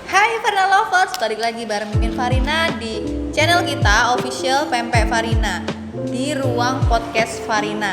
Hai Farina Lovers, balik lagi bareng Mimin Farina di channel kita official Pempek Farina di ruang podcast Farina.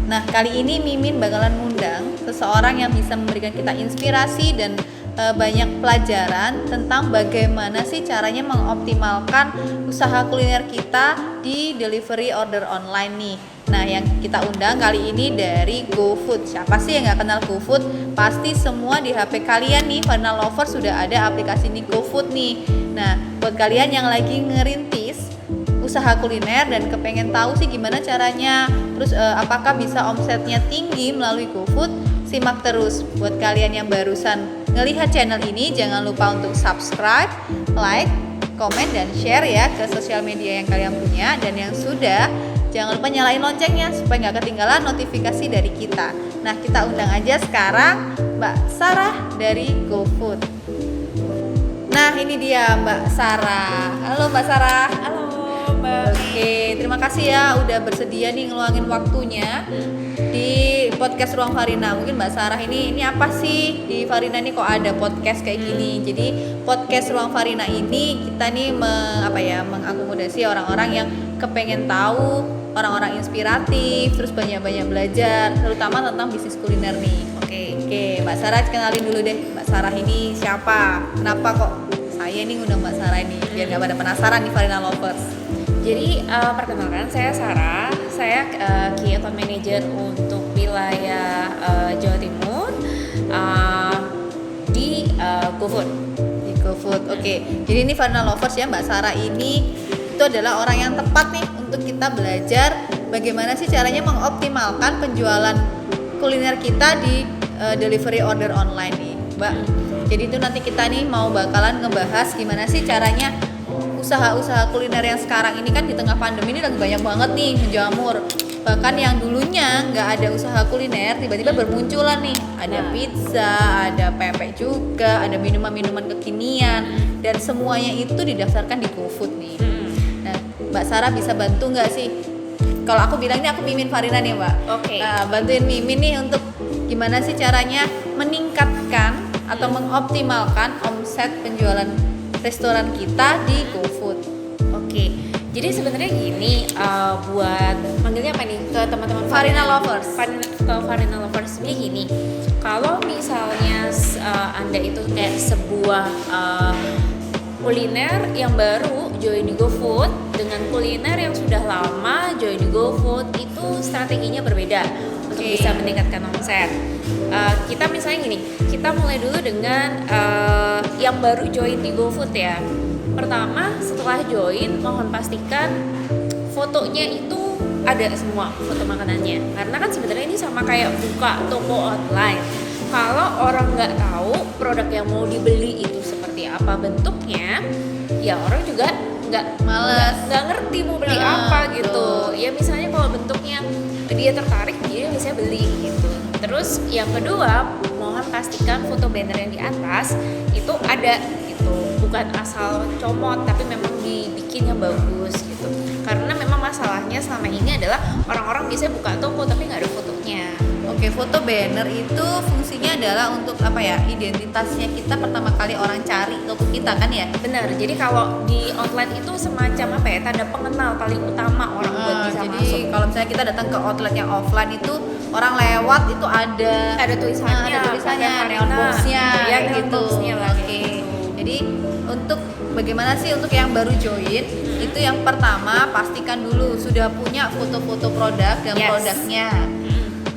Nah, kali ini Mimin bakalan ngundang seseorang yang bisa memberikan kita inspirasi dan banyak pelajaran tentang bagaimana sih caranya mengoptimalkan usaha kuliner kita di delivery order online nih. Nah, yang kita undang kali ini dari GoFood. Siapa sih yang nggak kenal GoFood? Pasti semua di HP kalian nih, Farina Lovers, sudah ada aplikasi nih GoFood nih. Nah, buat kalian yang lagi ngerintis usaha kuliner dan kepengen tahu sih gimana caranya, terus apakah bisa omsetnya tinggi melalui GoFood, simak terus. Buat kalian yang barusan ngelihat channel ini, jangan lupa untuk subscribe, like, komen, dan share ya ke sosial media yang kalian punya. Dan yang sudah, jangan lupa nyalain loncengnya supaya nggak ketinggalan notifikasi dari kita. Nah, kita undang aja sekarang Mbak Sarah dari GoFood. Nah, ini dia Mbak Sarah. Halo Mbak Sarah. Halo Mbak. Oke, terima kasih ya udah bersedia nih ngeluangin waktunya di podcast Ruang Farina. Mungkin Mbak Sarah ini apa sih di Farina nih kok ada podcast kayak gini. Jadi podcast Ruang Farina ini kita nih mengakomodasi orang-orang yang kepengen tahu, orang-orang inspiratif, terus banyak-banyak belajar, terutama tentang bisnis kuliner nih. Oke, Mbak Sarah kenalin dulu deh. Mbak Sarah ini siapa? Kenapa kok saya nih ngundang Mbak Sarah ini? Biar nggak pada penasaran nih Farina Lovers. Jadi perkenalkan, saya Sarah. Saya Key Account Manager untuk wilayah Jawa Timur di GoFood. Di GoFood. Oke. Jadi ini Farina Lovers ya, Mbak Sarah ini itu adalah orang yang tepat nih untuk kita belajar bagaimana sih caranya mengoptimalkan penjualan kuliner kita di delivery order online nih, Mbak. Jadi itu nanti kita nih mau bakalan ngebahas gimana sih caranya usaha-usaha kuliner yang sekarang ini kan di tengah pandemi ini lagi banyak banget nih menjamur. Bahkan yang dulunya nggak ada usaha kuliner tiba-tiba bermunculan nih. Ada pizza, ada pempek juga, ada minuman-minuman kekinian, dan semuanya itu didaftarkan di GoFood nih. Nah, Mbak Sarah bisa bantu nggak sih? Kalau aku bilang ini aku Mimin Farina nih, Mbak. Oke. Nah, bantuin Mimin nih untuk gimana sih caranya meningkatkan atau mengoptimalkan omset penjualan restoran kita di GoFood. Oke. Jadi sebenarnya gini, buat manggilnya apa nih ke teman-teman Farina Lovers. Ke Farina Lovers ini gini. Kalau misalnya Anda itu kayak sebuah kuliner yang baru join di GoFood dengan kuliner yang sudah lama join di GoFood, itu strateginya berbeda untuk bisa meningkatkan omset. Kita misalnya gini, kita mulai dulu dengan yang baru join di GoFood ya. Pertama, setelah join, mohon pastikan fotonya itu ada semua, foto makanannya. Karena kan sebenarnya ini sama kayak buka toko online. Kalau orang nggak tahu produk yang mau dibeli itu seperti apa bentuknya, ya orang juga nggak ngerti mau beli apa gitu. Ya misalnya kalau bentuknya dia tertarik, dia bisa beli gitu. Terus yang kedua, mohon pastikan foto banner yang di atas itu ada gitu, bukan asal comot tapi memang dibikin yang bagus gitu. Karena memang masalahnya selama ini adalah orang-orang bisa buka toko tapi nggak ada fotonya. Oke, foto banner itu fungsinya adalah untuk apa ya? Identitasnya kita pertama kali orang cari toko kita kan ya? Benar. Jadi kalau di online itu semacam apa ya? Tanda pengenal paling utama orang buat bisa jadi masuk. kalau misalnya kita datang ke outlet yang offline itu orang lewat itu ada tulisannya, neon box-nya ya, gitu. Box-nya lah. Oke. Jadi untuk bagaimana sih untuk yang baru join itu yang pertama pastikan dulu sudah punya foto-foto produk dan produknya.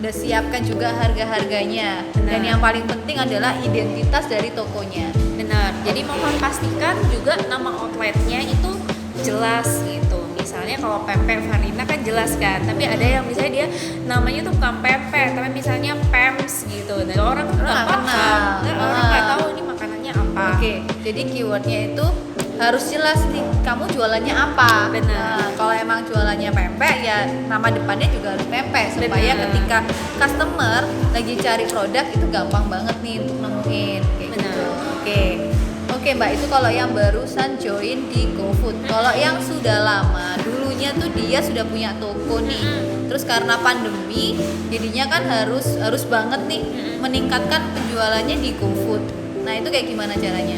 Udah siapkan juga harga-harganya. Dan yang paling penting adalah identitas dari tokonya. Benar. Jadi mohon pastikan juga nama outletnya itu jelas gitu. Misalnya kalau Pempek Farina kan jelas kan, tapi ada yang misalnya dia namanya tuh bukan Pempek, tapi misalnya Pems gitu. Dan orang nggak paham, orang nggak tahu ini makanannya apa. Oke, jadi keywordnya itu harus jelas nih kamu jualannya apa. Benar. Kalau emang jualannya pempek ya nama depannya juga harus pempek supaya ketika customer lagi cari produk itu gampang banget nih untuk nemuin kayak gitu. Oke Mbak, itu kalau yang barusan join di GoFood. Kalau yang sudah lama, dulunya tuh dia sudah punya toko nih. Terus karena pandemi jadinya kan harus banget nih meningkatkan penjualannya di GoFood. Nah, itu kayak gimana caranya?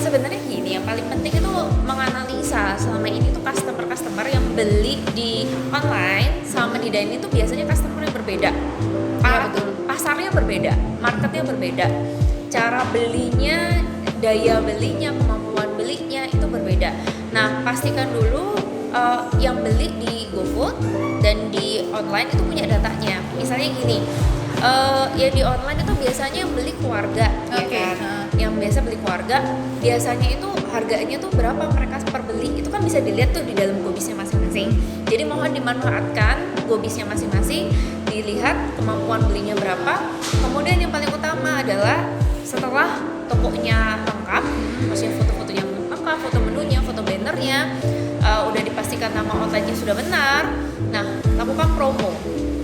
Sebenarnya gini, yang paling penting itu menganalisa selama ini tuh customer yang beli di online sama di dine itu biasanya customer yang berbeda. Betul. Pasarnya berbeda, marketnya berbeda, cara belinya, daya belinya, kemampuan belinya itu berbeda. Nah, pastikan dulu yang beli di GoFood dan di online itu punya datanya. Misalnya gini, ya di online itu biasanya yang beli keluarga, ya kan? Yang biasa beli keluarga, biasanya itu harganya tuh berapa mereka per beli, itu kan bisa dilihat tuh di dalam Gobisnya masing-masing. Jadi mohon dimanfaatkan Gobisnya masing-masing, dilihat kemampuan belinya berapa. Kemudian yang paling utama adalah setelah tokonya lengkap, maksudnya foto-fotonya lengkap, foto menunya, foto bannernya, udah dipastikan nama outletnya sudah benar. Nah, lakukan promo.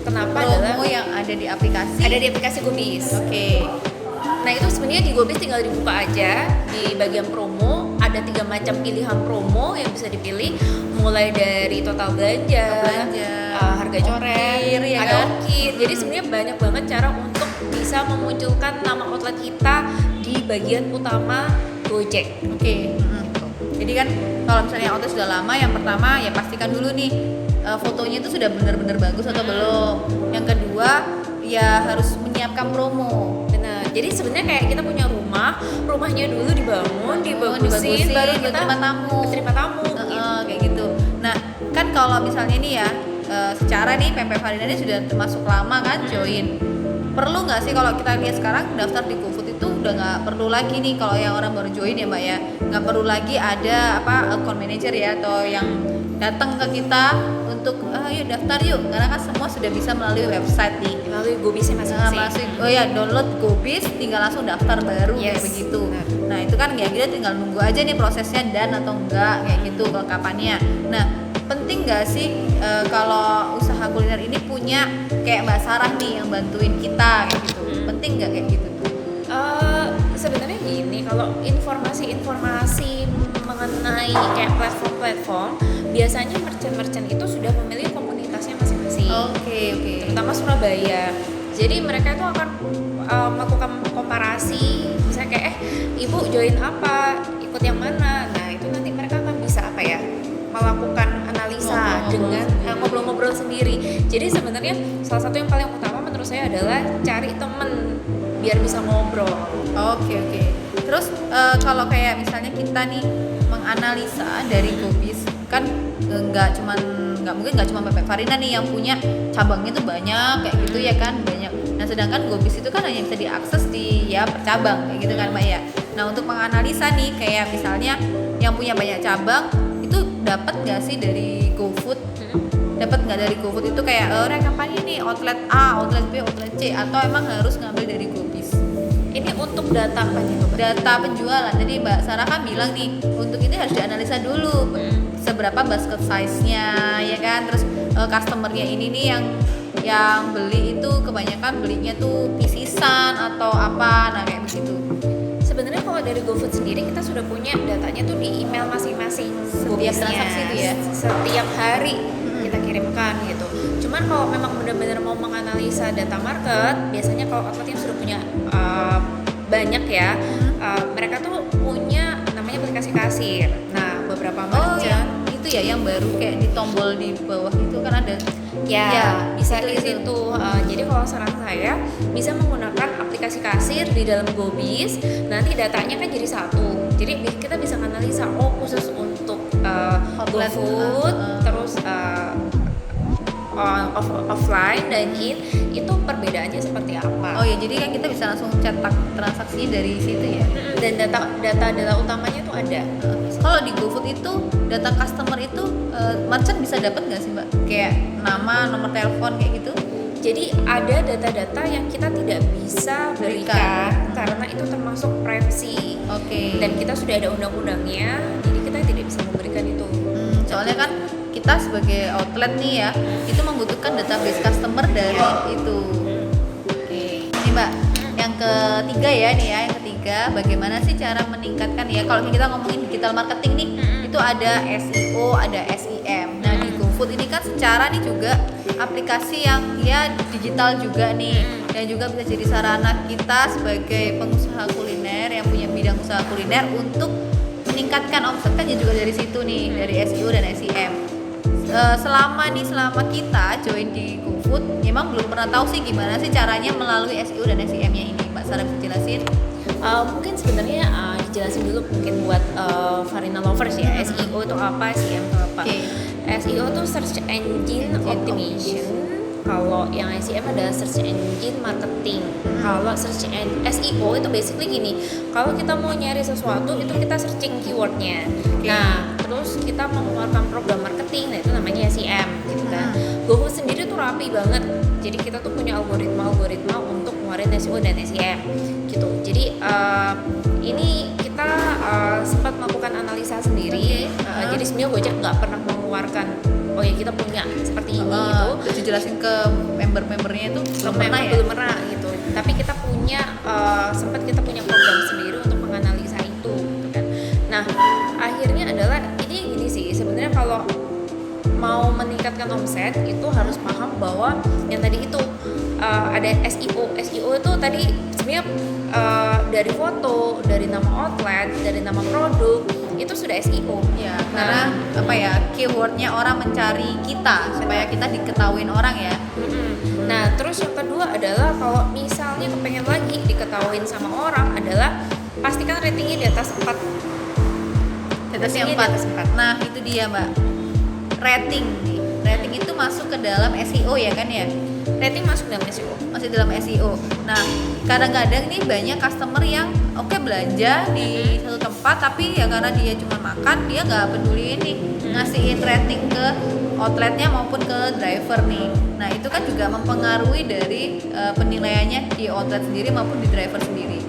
Kenapa? Adalah yang ada di aplikasi? Ada di aplikasi Gobis. Oke. Nah, itu sebenarnya di Gobis tinggal dibuka aja di bagian promo. Ada 3 macam pilihan promo yang bisa dipilih, mulai dari total belanja, harga coret, ya ada kan? ongkir. Jadi sebenarnya banyak banget cara untuk bisa memunculkan nama outlet kita di bagian utama Gojek. Oke. Jadi kan kalau misalnya outlet sudah lama, yang pertama ya pastikan dulu nih fotonya itu sudah benar-benar bagus atau belum. Yang kedua ya harus menyiapkan promo. Benar. Jadi sebenarnya kayak kita punya rumahnya dulu dibagusin, baru kita terima tamu. Kayak gitu. Nah, kan kalau misalnya nih ya secara nih Pempek Farina ini sudah termasuk lama kan join. Perlu nggak sih kalau kita lihat sekarang daftar di GoFood itu udah nggak perlu lagi nih kalau yang orang baru join ya Mbak ya, nggak perlu lagi ada account manager ya atau yang datang ke kita untuk yuk daftar yuk, karena kan semua sudah bisa melalui website nih, melalui Gobisnya masing-masing. Download Gobis tinggal langsung daftar baru kayak begitu. Nah itu kan ya kita tinggal nunggu aja nih prosesnya dan atau enggak kayak gitu kelengkapannya. Nah penting nggak sih kalau usaha kuliner ini punya kayak Mbak Sarah nih yang bantuin kita kayak gitu, penting nggak kayak gitu tuh? Sebenarnya gini, kalau informasi mengenai kayak platform biasanya merchant itu sudah memiliki komunitasnya masing-masing. Oke. Terutama Surabaya. Jadi mereka itu akan melakukan komparasi, misalnya kayak ibu join apa, ikut yang mana. Nah itu nanti mereka akan bisa melakukan analisa dengan ngobrol-ngobrol sendiri. Jadi sebenarnya salah satu yang paling utama menurut saya adalah cari temen biar bisa ngobrol. Oke. Terus kalau kayak misalnya kita nih menganalisa dari Gobis kan nggak mungkin cuma Pempek Farina nih yang punya cabangnya tuh banyak kayak gitu ya kan, banyak. Nah sedangkan Gobis itu kan hanya bisa diakses di per cabang kayak gitu kan Mbak ya. Nah untuk menganalisa nih kayak misalnya yang punya banyak cabang itu dapat nggak sih dari GoFood? Dapat nggak dari GoFood itu kayak rekapannya nih outlet A, outlet B, outlet C, atau emang harus ngambil dari Gobis? Ini untuk data apa nih? Data penjualan. Jadi Mbak Sarah kan bilang nih untuk ini harus dianalisa dulu seberapa basket size-nya ya kan, terus customer-nya ini nih yang beli itu kebanyakan belinya tuh pisisan atau apa, nah kayak begitu. Sebenarnya kalau dari GoFood sendiri kita sudah punya datanya tuh di email masing-masing setiap transaksi itu ya, setiap hari kita kirimkan gitu. Cuman kalau memang benar-benar mau menganalisa data market, biasanya kalau outlet yang sudah punya banyak ya, mereka tuh punya namanya aplikasi kasir. Nah beberapa merchant itu ya yang baru kayak di tombol di bawah itu kan ada bisa di situ. Jadi kalau saran saya bisa menggunakan aplikasi kasir di dalam Gobis, nanti datanya kan jadi satu. Jadi kita bisa menganalisa khusus untuk GoFood, terus offline dan in itu perbedaannya seperti apa. Oh ya, jadi kan kita bisa langsung cetak transaksinya dari situ ya. Dan data utamanya itu ada. Kalau di GoFood itu data customer itu merchant bisa dapat nggak sih Mbak? Kayak nama, nomor telepon kayak gitu? Jadi ada data-data yang kita tidak bisa berikan karena itu termasuk privacy. Oke. Dan kita sudah ada undang-undangnya, jadi kita tidak bisa memberikan itu. Soalnya kan kita sebagai outlet nih ya, itu membutuhkan database customer dari itu. Oke. Ini Mbak, yang ketiga ya nih ya, yang ketiga bagaimana sih cara meningkatkan ya, kalau kita ngomongin digital marketing nih, itu ada SEO, ada SEM. Nah di GoFood ini kan secara nih juga aplikasi yang ya digital juga nih, dan juga bisa jadi sarana kita sebagai pengusaha kuliner yang punya bidang usaha kuliner untuk meningkatkan omset kan juga dari situ nih, dari SEO dan SEM. Selama kita join di GoFood, emang belum pernah tahu sih gimana sih caranya melalui SEO dan SEM-nya ini. Mbak Sarah bisa jelasin? Mungkin sebenarnya dijelasin dulu mungkin buat Farina lovers ya. SEO itu apa, SEM itu apa? SEO itu search engine optimization. Kalau yang SEM adalah search engine marketing. Kalau SEO itu basically gini, kalau kita mau nyari sesuatu itu kita searching keywordnya. Nah, terus kita mengeluarkan program marketing, nah itu namanya SEM gitu kan. GoFood sendiri tuh rapi banget. Jadi kita tuh punya algoritma untuk ngeluarin SEO dan SEM gitu. Jadi ini kita sempat melakukan analisa sendiri. Jadi sebenarnya Gojek nggak pernah mengeluarkan oh ya kita punya seperti ini gitu. Terus dijelasin ke member-membernya itu belum pernah gitu. Tapi kita punya sempat kita punya program sendiri untuk menganalisa itu gitu kan. Nah, akhirnya adalah ini gini sih, sebenarnya kalau mau meningkatkan omset itu harus paham bahwa yang tadi itu ada SEO. SEO itu tadi sebenarnya dari foto, dari nama outlet, dari nama produk itu sudah SEO. Ya, karena apa ya, keywordnya orang mencari kita supaya kita diketahuin orang ya. Nah, terus yang kedua adalah kalau misalnya kepengen lagi diketahuin sama orang adalah pastikan ratingnya di atas 4. Di atas 4. Nah, itu dia, Mbak. Rating nih. Rating itu masuk ke dalam SEO ya kan ya? Rating masuk dalam SEO. Masih dalam SEO. Nah, kadang-kadang nih banyak customer yang belanja di satu tempat tapi ya karena dia cuma makan, dia nggak peduli ini ngasihin rating ke outletnya maupun ke driver nih. Nah, itu kan juga mempengaruhi dari penilaiannya di outlet sendiri maupun di driver sendiri.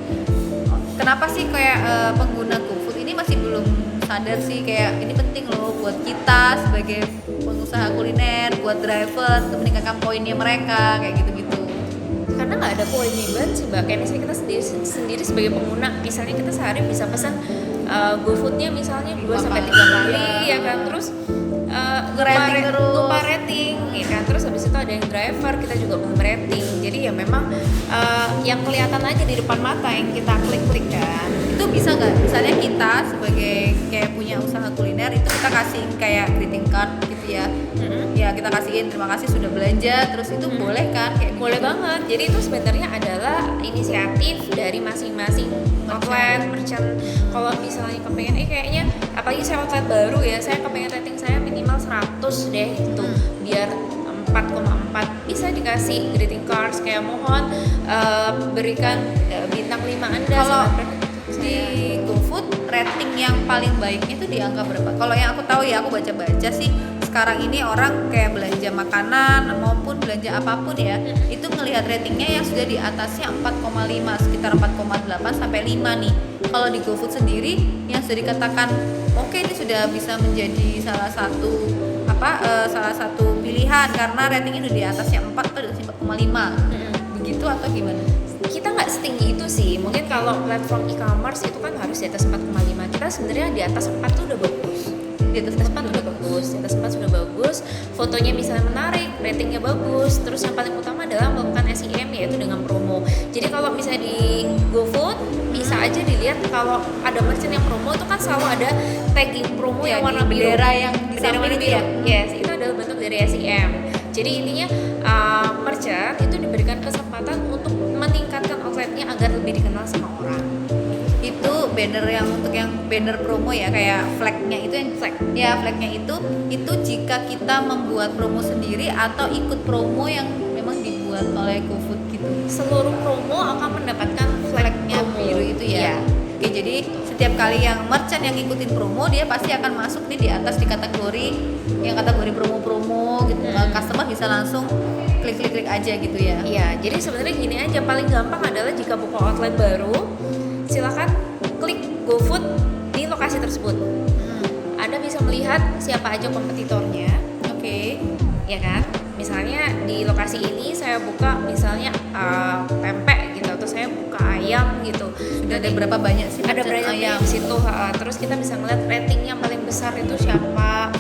Kenapa sih kayak pengguna GoFood ini masih belum sadar sih kayak ini penting loh buat kita sebagai pengusaha kuliner, buat driver untuk meningkatkan poinnya mereka kayak gitu-gitu. Karena nggak ada poinnya banget sih Mbak. Kayak misalnya kita sendiri sebagai pengguna, misalnya kita sehari bisa pesan GoFoodnya misalnya 2-3 kali ya kan, terus lupa rating ya kan, terus habis itu ada yang driver kita juga belum rating. Jadi ya memang yang kelihatan aja di depan mata yang kita klik kan. Itu bisa nggak misalnya kita sebagai kayak punya usaha kuliner itu kita kasih kayak greeting card gitu ya. Ya kita kasihin terima kasih sudah belanja, terus itu boleh kan kayak boleh banget. Jadi itu sebenarnya adalah inisiatif dari masing-masing outlet merchant. Kalau misalnya kepengen kayaknya apalagi saya outlet baru ya, saya kepengen rating saya minimal 100 deh gitu, biar 4,4 bisa dikasih greeting cards kayak mohon berikan bintang 5 Anda. Kalau di GoFood rating yang paling baiknya itu di angka berapa? Kalau yang aku tahu ya, aku baca-baca sih sekarang ini orang kayak belanja makanan maupun belanja apapun ya, itu melihat ratingnya yang sudah di atasnya 4,5, sekitar 4,8 sampai 5 nih. Kalau di GoFood sendiri yang sudah dikatakan oke, ini sudah bisa menjadi salah satu pilihan karena ratingnya udah di atasnya 4 atau di atasnya 4,5. Begitu atau gimana? Kita nggak setinggi itu sih. Mungkin kalau platform e-commerce itu kan harus di atas 4,5. Kita sebenarnya di atas 4 tuh udah bagus. Di atas 4 udah bagus. Di atas 4 sudah bagus. Fotonya misalnya menarik, ratingnya bagus. Terus yang paling utama adalah melakukan SEM yaitu dengan promo. Jadi kalau misalnya di GoFood bisa aja dilihat kalau ada merchant yang promo itu kan selalu ada tagging promo yang warna biru. Bendera yang di samping itu ya. Yes, itu adalah bentuk dari SEM. Jadi intinya merchant itu diberikan kesempatan untuk meningkatkan outletnya agar lebih dikenal sama orang. Itu banner yang untuk yang banner promo ya, kayak flagnya itu yang flagnya itu jika kita membuat promo sendiri atau ikut promo yang memang dibuat oleh GoFood gitu. Seluruh promo akan mendapatkan flagnya biru itu ya. Oke, jadi setiap kali yang merchant yang ngikutin promo dia pasti akan masuk nih di atas di kategori promo-promo gitu. Customer bisa langsung klik aja gitu ya. Iya, jadi sebenarnya gini aja, paling gampang adalah jika buka outlet baru, silakan klik GoFood di lokasi tersebut. Anda bisa melihat siapa aja kompetitornya. Oke. Ya kan? Misalnya di lokasi ini saya buka misalnya pempek gitu, atau saya buka ayam gitu. Sudah ada berapa banyak sih? Ada brand ayam di situ. Terus kita bisa ngeliat rating yang paling besar itu siapa,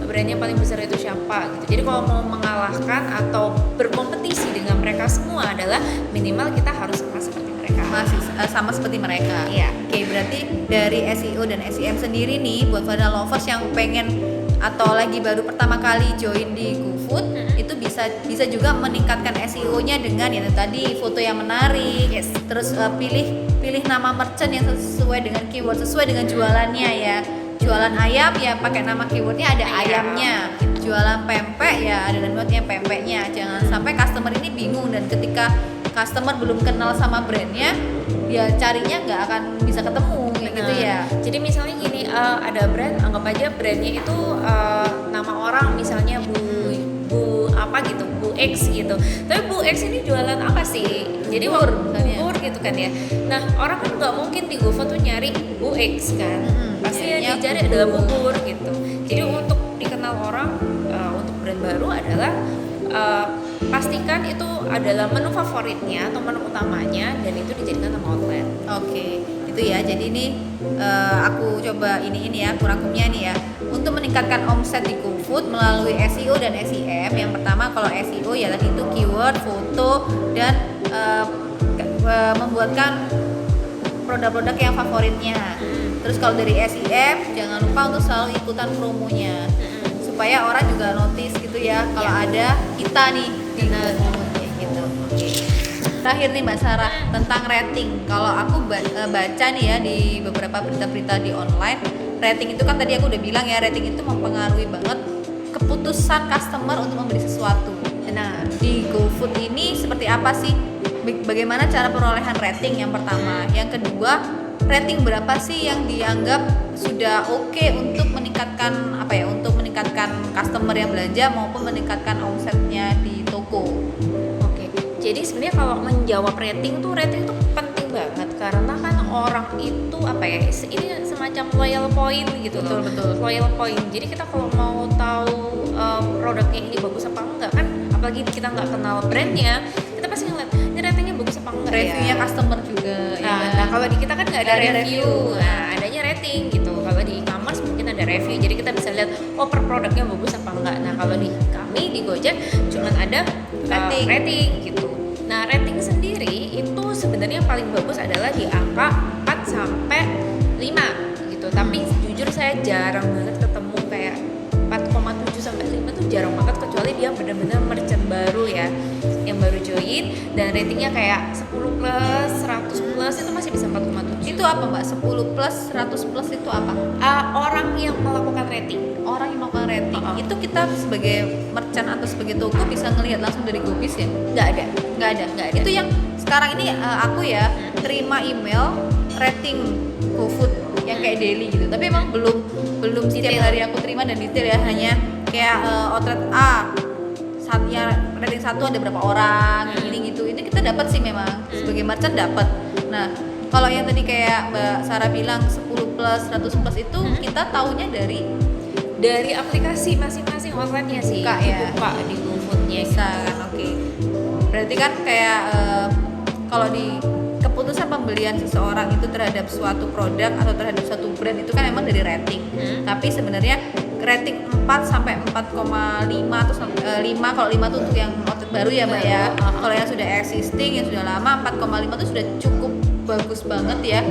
brandnya paling besar itu siapa gitu. Jadi kalau mau mengalahkan atau berkompetisi dengan mereka semua adalah minimal kita harus sama seperti mereka. mereka. Masih sama seperti mereka. Iya. Oke, berarti dari SEO dan SEM sendiri nih buat Farina lovers yang pengen atau lagi baru pertama kali join di GoFood, itu bisa juga meningkatkan SEO-nya dengan yang tadi foto yang menarik. Yes. Terus pilih nama merchant yang sesuai dengan keyword, sesuai dengan jualannya ya. Jualan ayam ya pakai nama keywordnya ada ayamnya. Jualan pempek ya ada namanya pempeknya. Jangan sampai customer ini bingung dan ketika customer belum kenal sama brandnya, dia carinya nggak akan bisa ketemu kayak gitu ya. Jadi misalnya gini, ada brand, anggap aja brandnya itu nama orang misalnya Bu apa gitu, Bu X gitu. Tapi Bu X ini jualan apa sih? Jadi bubur gitu kan ya. Nah orang kan nggak mungkin di GoFood tuh nyari Bu X kan. Pasti yang dicari adalah bubur gitu. Jadi untuk dikenal orang, untuk brand baru adalah pastikan itu adalah menu favoritnya atau menu utamanya dan itu dijadikan nama outlet. Oke, itu ya. Jadi ini aku coba ini ya, aku rangkumnya nih ya. Untuk meningkatkan omset di GoFood melalui SEO dan SEM, yang pertama kalau SEO ialah itu keyword, foto, dan membuatkan produk-produk yang favoritnya. Terus kalau dari SEM, jangan lupa untuk selalu ikutan promonya supaya orang juga notice gitu ya kalau ada kita nih di GoFood kayak gitu. Terakhir nih Mbak Sarah tentang rating. Kalau aku baca nih ya di beberapa berita-berita di online, rating itu kan tadi aku udah bilang ya, rating itu mempengaruhi banget keputusan customer untuk membeli sesuatu. Nah, di GoFood ini seperti apa sih? Bagaimana cara perolehan rating yang pertama? Yang kedua, rating berapa sih yang dianggap sudah oke untuk meningkatkan untuk meningkatkan customer yang belanja maupun meningkatkan omsetnya di toko? Jadi sebenarnya kalau menjawab rating tuh penting banget karena kan orang itu ini semacam loyal point gitu. Betul. Loyal point. Jadi kita kalau mau tahu produknya ini bagus apa enggak kan, apalagi kita nggak kenal brandnya, kita pasti ngeliat ini ratingnya bagus apa enggak. Reviewnya customer juga. Nah kalau di kita kan nggak ada review. Nah adanya rating gitu. Kalau di e-commerce mungkin ada review. Jadi kita bisa lihat per produknya bagus apa enggak. Nah kalau di kami di Gojek cuman ada rating gitu. Nah, rating sendiri itu sebenarnya yang paling bagus adalah di angka 4 sampai 5 gitu. Tapi jujur saya jarang banget ketemu kayak 4,7 sampai 5 tuh jarang banget, kecuali dia benar-benar merchant baru ya, yang baru join dan ratingnya kayak 10 plus, 100 plus itu masih bisa 4,7. Itu apa Mbak? 10 plus, 100 plus itu apa? Orang yang melakukan rating. Orang yang melakukan rating. Itu kita sebagai merchant atau sebagai toko bisa ngelihat langsung dari GoBiz ya? Nggak ada. Itu yang sekarang ini aku ya terima email rating GoFood yang kayak daily gitu. Tapi emang belum setiap hari aku terima dan detail ya, hanya kayak outlet A saatnya rating 1 ada berapa orang ini gitu. Ini kita dapat sih memang sebagai merchant dapat. Nah, kalau yang tadi kayak Mbak Sarah bilang 10 plus, 100 plus itu kita taunya dari aplikasi masing-masing outletnya sih. Buka di GoFoodnya bisa kan. Oke. Berarti kan kayak kalau di keputusan pembelian seseorang itu terhadap suatu produk atau terhadap suatu brand itu kan memang dari rating. Tapi sebenarnya rating 4 sampai 4,5 atau 5, kalau 5 itu untuk yang outlet baru ya Mbak ya. Kalau yang sudah existing, yang sudah lama 4,5 itu sudah cukup bagus banget ya.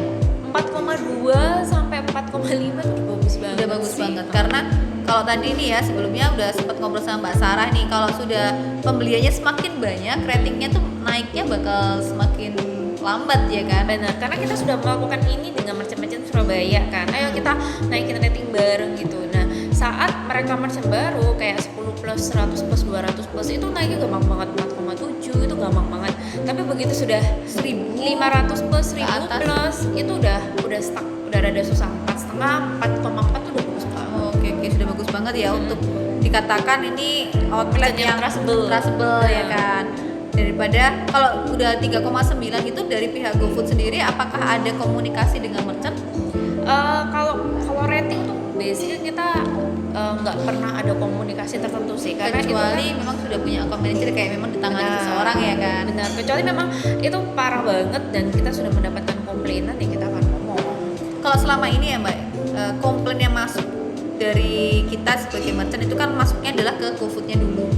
4,2 sampai 4,5 itu bagus banget. Udah bagus banget karena kalau tadi nih ya sebelumnya udah sempat ngobrol sama Mbak Sarah nih, kalau sudah pembeliannya semakin banyak, ratingnya tuh naiknya bakal semakin lambat ya kan. Benar, karena kita sudah melakukan ini dengan merchant-merchant Surabaya kan. Ayo kita naikin rating bareng gitu. Nah, saat mereka merchant baru kayak 10 plus, 100 plus, 200 plus itu naiknya gampang banget, 4,7 itu gampang banget. Tapi begitu sudah 1.500 plus, 1.000 plus itu udah stuck, udah rada susah. 4,5, 4,4 tuh udah bagus banget. Oke, sudah bagus banget ya untuk dikatakan ini outlet yang trustable ya kan. Daripada kalau udah 3,9 itu dari pihak GoFood sendiri, apakah ada komunikasi dengan merchant? Kalau rating tuh biasanya kita nggak pernah ada komunikasi tertentu sih, karena kecuali itu memang sudah punya account manager kayak memang ditangani seseorang ya kan. Benar, kecuali memang itu parah banget dan kita sudah mendapatkan komplainan ya kita akan ngomong. Kalau selama ini ya Mbak, komplain yang masuk dari kita sebagai merchant itu kan masuknya adalah ke GoFood-nya dulu.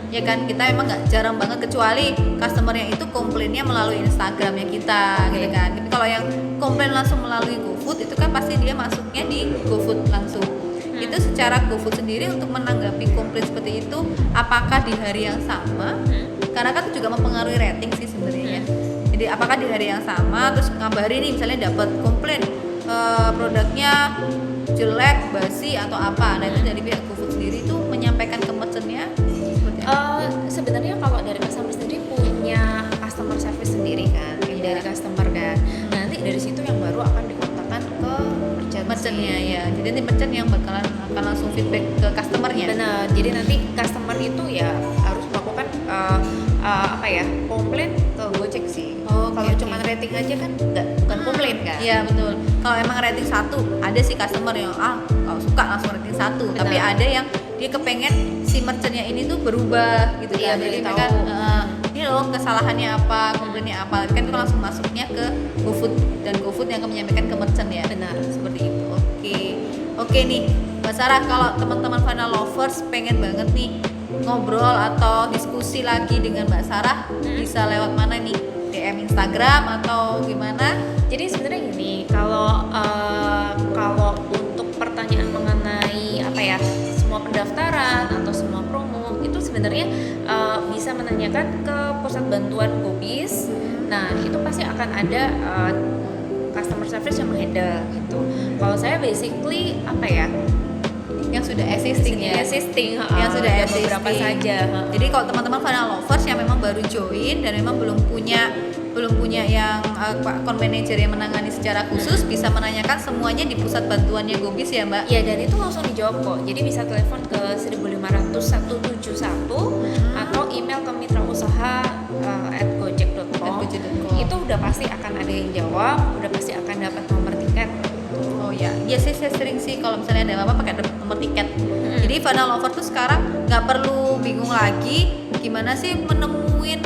Ya kan, kita emang nggak jarang banget, kecuali customernya itu komplainnya melalui Instagramnya kita gitu kan. Tapi kalau yang komplain langsung melalui GoFood itu kan pasti dia masuknya di GoFood langsung. Itu secara GoFood sendiri untuk menanggapi komplain seperti itu, apakah di hari yang sama? Karena kan itu juga mempengaruhi rating sih sebenarnya. Jadi apakah di hari yang sama terus ngabarin nih misalnya dapat komplain produknya jelek, basi atau apa. Nah itu dari pihak GoFood sendiri itu menyampaikan ke merchantnya seperti apa? Sebenarnya kalau dari customer sendiri punya customer service sendiri kan, yang dari customer kan. Nah, nanti dari situ yang baru akan dikontakkan ke Merchantnya ya. Jadi nanti merchant yang bakalan akan langsung feedback ke customernya. Benar. Jadi nanti customer itu ya harus melakukan komplain ke Gojek sih. Kalau Oke. cuma rating aja kan bukan komplain kan. Iya betul. Kalau emang rating 1 ada sih customer yang kalau suka langsung rating 1. Benar. Tapi ada yang dia kepengen si merchantnya ini tuh berubah gitu Iya, kan. Jadi beritahu. mereka ini loh kesalahannya apa, komplainnya apa. Kan itu langsung masuknya ke GoFood dan GoFood yang akan menyampaikan ke merchant ya. Benar. Seperti itu. Oke nih Mbak Sarah, kalau teman-teman Farina Lovers pengen banget nih ngobrol atau diskusi lagi dengan Mbak Sarah, bisa lewat mana nih? DM Instagram atau gimana? Jadi sebenarnya gini, kalau untuk pertanyaan mengenai semua pendaftaran atau semua promo itu sebenarnya bisa menanyakan ke pusat bantuan Gobis. Nah itu pasti akan ada customer service yang menghandle gitu. Kalau saya basically Yang sudah existing ya. Yang sudah ada existing. beberapa saja. Jadi kalau teman-teman Farina Lovers yang memang baru join dan memang belum punya yang account manager yang menangani secara khusus, bisa menanyakan semuanya di pusat bantuannya Gobis ya Mbak? Ya, dan itu langsung dijawab kok. Jadi bisa telepon ke 1500171 atau email ke mitrausaha@gojek.com. Itu udah pasti akan ada yang jawab, udah pasti akan dapat nomor tiket. Oh ya, iya sih saya sering sih kalau misalnya ada apa-apa pakai nomor tiket. Jadi Farina Lovers tuh sekarang nggak perlu bingung lagi gimana sih menemuin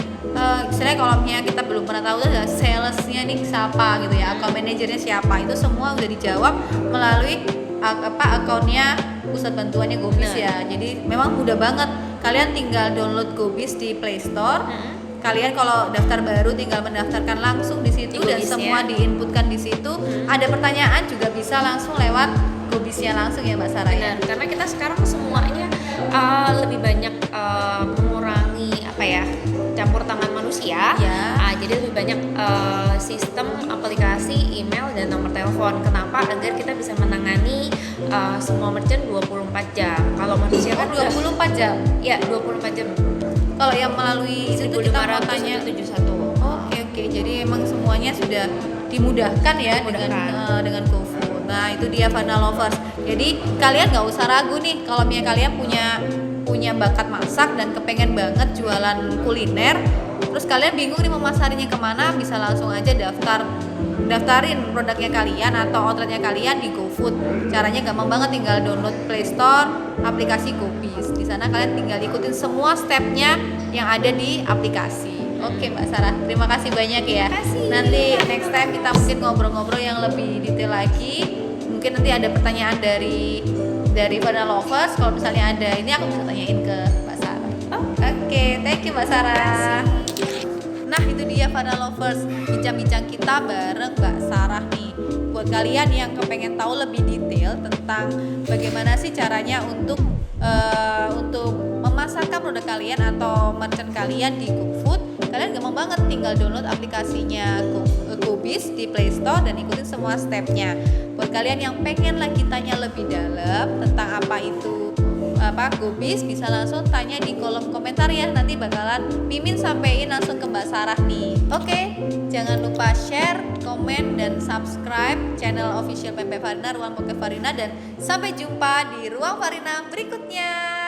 istilahnya kalau misalnya kita belum pernah tahu tuh salesnya nih siapa gitu ya, account manajernya siapa, itu semua udah dijawab melalui akunnya pusat bantuannya Gobis ya. Jadi memang mudah banget, kalian tinggal download Gobis di Play Store. Kalian kalau daftar baru tinggal mendaftarkan langsung di situ Di dan Gobis semua ya. diinputkan di situ. Ada pertanyaan juga bisa langsung lewat Gobisnya langsung ya Mbak Sarah ya. Benar, karena kita sekarang semuanya lebih banyak mengurangi campur tangan manusia. Ya. Jadi lebih banyak sistem aplikasi, email dan nomor telepon. Kenapa? Agar kita bisa menangani semua merchant 24 jam. Kalau manusia kan 24 jam. Ya, 24 jam. Kalau yang melalui itu kita mau tanya. 1571. Oke. Jadi emang semuanya sudah dimudahkan ya dengan GoFood. Nah itu dia Farina Lovers. Jadi kalian nggak usah ragu nih kalau misalnya kalian punya bakat masak dan kepengen banget jualan kuliner. Terus kalian bingung nih memasarinya kemana, bisa langsung aja daftarin produknya kalian atau outletnya kalian di GoFood. Caranya gampang banget, tinggal download Play Store aplikasi Gobis. Di sana kalian tinggal ikutin semua stepnya yang ada di aplikasi. Oke Mbak Sarah, terima kasih banyak ya. Nanti next time kita mungkin ngobrol-ngobrol yang lebih detail lagi. Mungkin nanti ada pertanyaan dari Farina Lovers. Kalau misalnya ada ini aku bisa tanyain ke Mbak Sarah. Oke, thank you Mbak Sarah. Nah itu dia Farina Lovers, bincang-bincang kita bareng Mbak Sarah nih. Buat kalian yang kepengen tahu lebih detail tentang bagaimana sih caranya untuk memasarkan produk kalian atau merchant kalian di GoFood, kalian gampang banget tinggal download aplikasinya Gobis di Play Store dan ikutin semua stepnya. Buat kalian yang pengen lagi tanya lebih dalam tentang apa itu Gobis, bisa langsung tanya di kolom komentar ya. Nanti bakalan Mimin sampein langsung ke Mbak Sarah nih. Oke, jangan lupa share, komen, dan subscribe channel official Pempek Farina, Ruang Podcast Farina, dan sampai jumpa di Ruang Farina berikutnya.